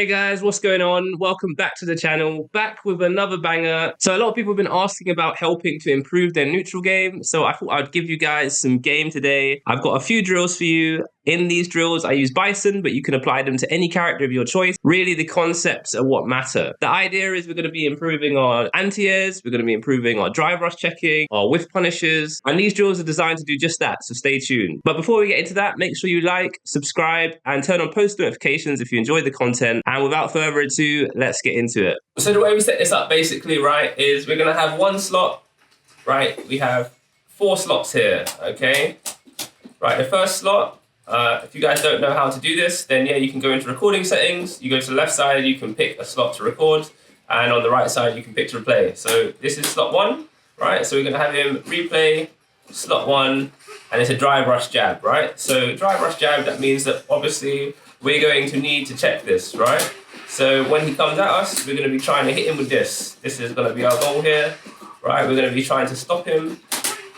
Hey guys, what's going on? Welcome back to the channel, back with another banger. So a lot of people have been asking about helping to improve their neutral game, so I thought I'd give you guys some game today. I've got a few drills for you. In these drills, I use Bison, but you can apply them to any character of your choice. Really, the concepts are what matter. The idea is we're going to be improving our anti-airs, we're going to be improving our drive rush checking, our whiff punishes, and these drills are designed to do just that, so stay tuned. But before we get into that, make sure you like, subscribe, and turn on post notifications if you enjoy the content. And without further ado, let's get into it. So the way we set this up basically, right, is we're going to have one slot, right? We have 4 slots here, okay? Right, the first slot, if you guys don't know how to do this, then yeah, you can go into recording settings. You go to the left side, you can pick a slot to record, and on the right side, you can pick to replay. So this is slot 1, right? So we're going to have him replay slot 1, and it's a drive rush jab, right? So drive rush jab, that means that obviously we're going to need to check this, right? So when he comes at us, we're going to be trying to hit him with this. This is going to be our goal here, right? We're going to be trying to stop him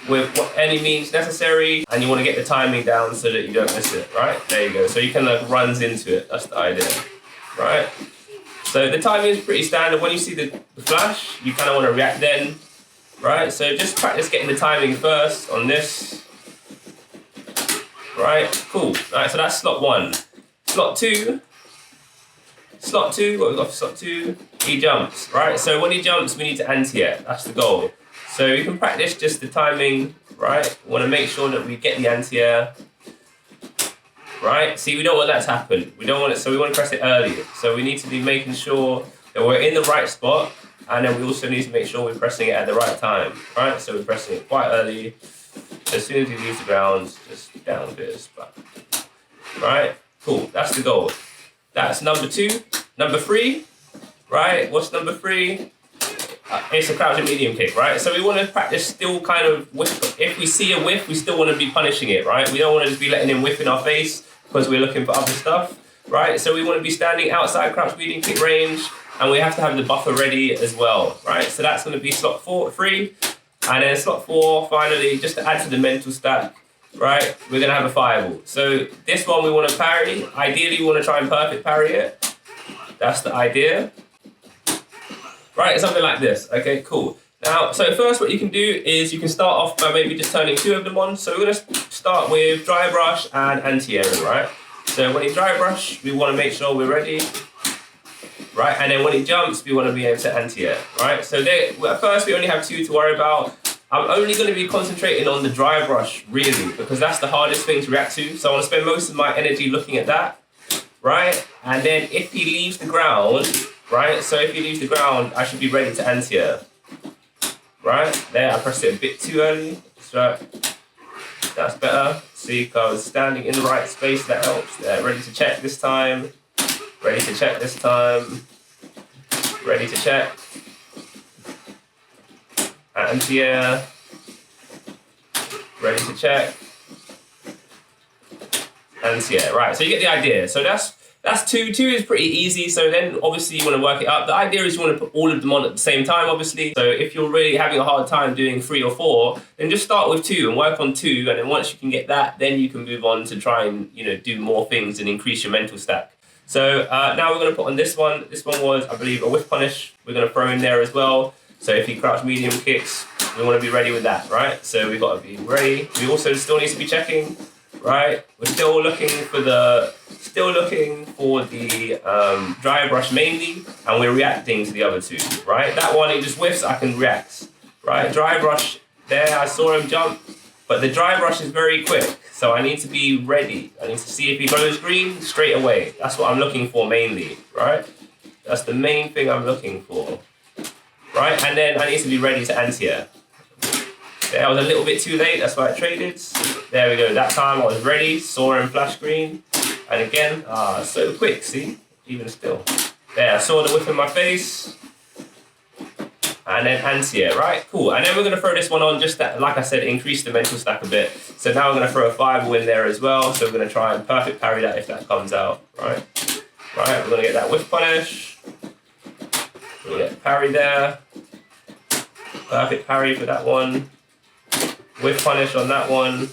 with any means necessary, and you want to get the timing down so that you don't miss it, right? There you go. So you kind of runs into it. That's the idea, right? So the timing is pretty standard. When you see the flash, you kind of want to react then, right? So just practice getting the timing first on this, right? Cool. All right, so that's slot 1. Slot 2, what we've got for slot 2, he jumps, right? So when he jumps, we need to anti-air. That's the goal. So you can practice just the timing, right? We want to make sure that we get the anti-air, right? See, we don't want that to happen. We don't want it, so we want to press it early. So we need to be making sure that we're in the right spot, and then we also need to make sure we're pressing it at the right time, right? So we're pressing it quite early. As soon as he leaves the ground, just down a bit of spot, right? Cool, that's the goal. That's number 2. Number 3, right? What's number 3? It's a crouching medium kick, right? So we want to practice still kind of whiff. If we see a whiff, we still want to be punishing it, right? We don't want to just be letting him whiff in our face because we're looking for other stuff, right? So we want to be standing outside crouch medium kick range, and we have to have the buffer ready as well, right? So that's going to be slot 3. And then slot 4, finally, just to add to the mental stack, right? We're going to have a fireball. So this one we want to parry. Ideally, we want to try and perfect parry it. That's the idea. Right, something like this. Okay, cool. Now, so first what you can do is you can start off by maybe just turning 2 of them on. So we're going to start with drive rush and anti-air, right? So when he drive rush, we want to make sure we're ready, right? And then when he jumps, we want to be able to anti-air, right? So at first we only have 2 to worry about. I'm only going to be concentrating on the drive rush, really, because that's the hardest thing to react to. So I want to spend most of my energy looking at that, right? And then if he leaves the ground, right? So if he leaves the ground, I should be ready to anti-air, right? There, I pressed it a bit too early. That's right. That's better. See, because standing in the right space, that helps. There, ready to check this time. Ready to check this time. Ready to check. Anti-air. Ready to check. Anti-air. Right, so you get the idea. So that's 2. 2 is pretty easy, so then obviously you want to work it up. The idea is you want to put all of them on at the same time, obviously. So if you're really having a hard time doing 3 or 4, then just start with 2 and work on 2, and then once you can get that, then you can move on to try and, do more things and increase your mental stack. So now we're going to put on this one. This one was, I believe, a whiff punish. We're going to throw in there as well. So if he crouch medium kicks, we want to be ready with that, right? So we've got to be ready. We also still need to be checking, right? We're still looking for the drive rush mainly, and we're reacting to the other 2, right? That one, it just whiffs, I can react, right? Drive rush, there, I saw him jump, but the drive rush is very quick, so I need to be ready. I need to see if he goes green straight away. That's what I'm looking for mainly, right? That's the main thing I'm looking for, right? And then I need to be ready to anti-air. There, I was a little bit too late, that's why I traded. There we go, that time I was ready, saw him flash green. And again, so quick, see? Even still. There, I saw the whiff in my face. And then anti-air, right? Cool. And then we're going to throw this one on just that, like I said, increase the mental stack a bit. So now we're going to throw a fireball in there as well. So we're going to try and perfect parry that if that comes out, right? Right, we're going to get that whiff punish. We're going to get parry there. Perfect parry for that one. Whiff punish on that one.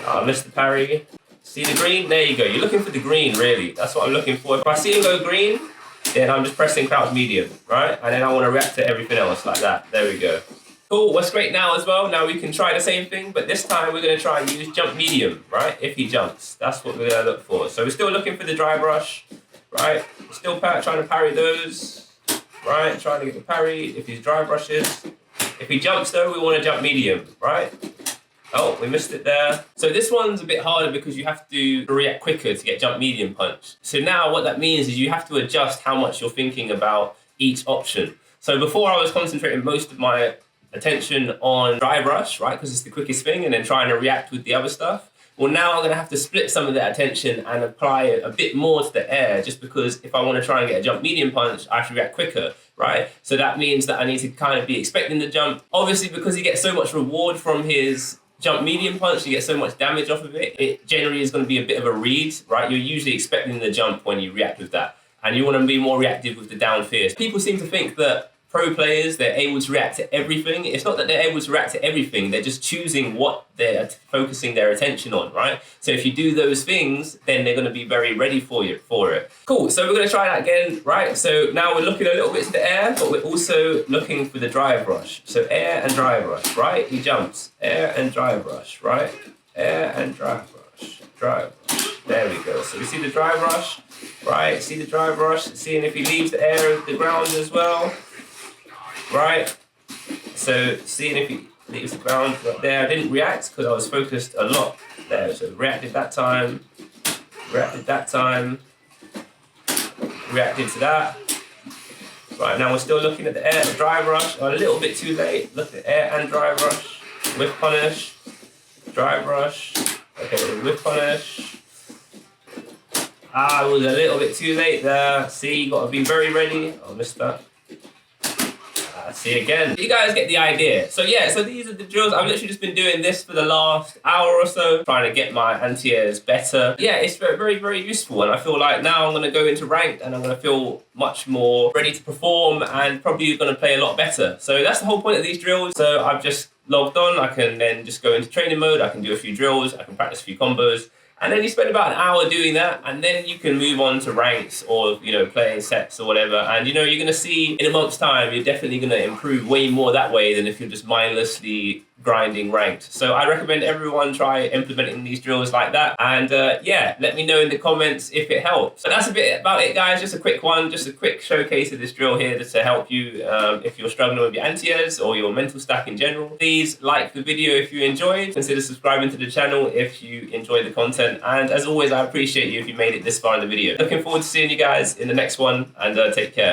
I missed the parry. See the green? There you go. You're looking for the green, really. That's what I'm looking for. If I see him go green, then I'm just pressing crouch medium, right? And then I want to react to everything else like that. There we go. Cool, what's great now as well, now we can try the same thing, but this time we're going to try and use jump medium, right? If he jumps, that's what we're going to look for. So we're still looking for the dry brush, right? We're still trying to parry those, right? Trying to get the parry if he's dry brushes. If he jumps though, we want to jump medium, right? Oh, we missed it there. So this one's a bit harder because you have to react quicker to get jump medium punch. So now what that means is you have to adjust how much you're thinking about each option. So before I was concentrating most of my attention on dry brush, right? Because it's the quickest thing, and then trying to react with the other stuff. Well, now I'm going to have to split some of that attention and apply it a bit more to the air, just because if I want to try and get a jump medium punch, I have to react quicker, right? So that means that I need to kind of be expecting the jump. Obviously, because he gets so much reward from his jump medium punch, you get so much damage off of it, it generally is going to be a bit of a read, right? You're usually expecting the jump when you react with that. And you want to be more reactive with the down fierce. People seem to think that pro players, they're able to react to everything. It's not that they're able to react to everything, they're just choosing what they're focusing their attention on, right? So if you do those things, then they're going to be very ready for it. Cool, so we're going to try that again, right? So now we're looking a little bit to the air, but we're also looking for the dry brush. So air and dry brush, right? He jumps. Air and dry brush, right? Air and dry brush. Dry brush. There we go. So we see the dry brush, right? See the dry brush, seeing if he leaves the air of the ground as well. Right, so seeing if he leaves the ground right there, I didn't react because I was focused a lot there. So reacted that time, reacted that time, reacted to that. Right, now we're still looking at the air, the dry brush, a little bit too late. Look at air and dry brush, whiff punish, dry brush, okay, whiff punish. I was a little bit too late there. See, you got to be very ready. I missed that. See again. You guys get the idea. So yeah, so these are the drills. I've literally just been doing this for the last hour or so, trying to get my anti-airs better. Yeah, it's very, very, very useful. And I feel like now I'm going to go into ranked and I'm going to feel much more ready to perform and probably going to play a lot better. So that's the whole point of these drills. So I've just logged on. I can then just go into training mode. I can do a few drills. I can practice a few combos. And then you spend about an hour doing that, and then you can move on to ranks or, you know, playing sets or whatever. And, you know, you're going to see in a month's time, you're definitely going to improve way more that way than if you're just mindlessly grinding ranked. So I recommend everyone try implementing these drills like that. And yeah, let me know in the comments if it helps. So that's a bit about it, guys. Just a quick one, just a quick showcase of this drill here just to help you if you're struggling with your anti-airs or your mental stack in general. Please like the video if you enjoyed. Consider subscribing to the channel if you enjoy the content. And as always, I appreciate you if you made it this far in the video. Looking forward to seeing you guys in the next one, and take care.